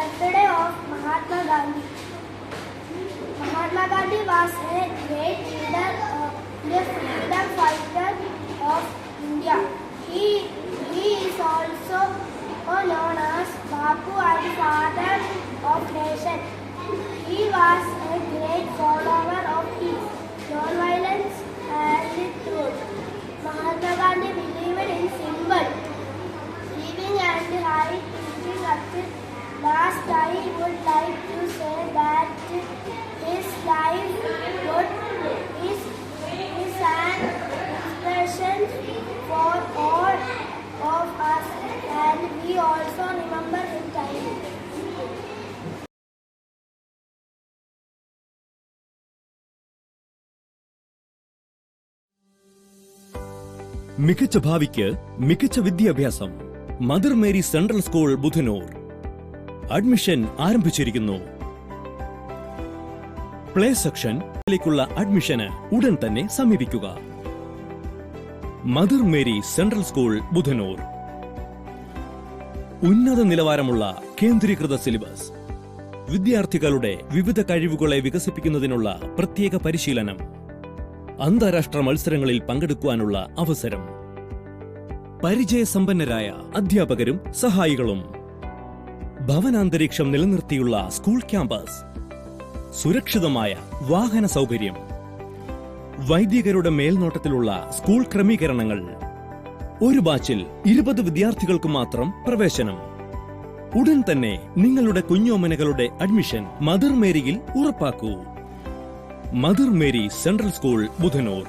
birthday of Mahatma Gandhi. Mahatma Gandhi was a great leader, the freedom fighter of India. He is also known as Bapu and father of nation. He was a great follower of peace, non-violence and truth. Mahatma Gandhi believed in simple living and high thinking. At last, I would like to say that his life is an inspiration for all of us, and we also remember his time. മികച്ച ഭാവിക്ക് മികച്ച വിദ്യാഭ്യാസം. Mother Mary Central School Budhanur admission ആരംഭിച്ചിരിക്കുന്നു. Play സെക്ഷനിലേക്കുള്ള അഡ്മിഷന് ഉടൻ തന്നെ സമീപിക്കുക. Mother Mary Central School Budhanur. ഉന്നത നിലവാരമുള്ള കേന്ദ്രീകൃത സിലബസ്, വിദ്യാർത്ഥികളുടെ വിവിധ കഴിവുകളെ വികസിപ്പിക്കുന്നതിനുള്ള പ്രത്യേക പരിശീലനം, അന്താരാഷ്ട്ര മത്സരങ്ങളിൽ പങ്കെടുക്കുവാനുള്ള അവസരം, പരിചയസമ്പന്നരായ അധ്യാപകരും സഹായികളും, ഭവനാന്തരീക്ഷം നിലനിർത്തിയുള്ള സ്കൂൾ ക്യാമ്പസ്, സുരക്ഷിതമായ വാഹന സൗകര്യം, വൈദികരുടെ മേൽനോട്ടത്തിലുള്ള സ്കൂൾ ക്രമീകരണങ്ങൾ. ഒരു ബാച്ചിൽ 20 വിദ്യാർത്ഥികൾക്ക് മാത്രം പ്രവേശനം. ഉടൻ തന്നെ നിങ്ങളുടെ കുഞ്ഞോമനകളുടെ അഡ്മിഷൻ മദർ മേരിയിൽ ഉറപ്പാക്കൂ. Mother Mary Central School Budhanur.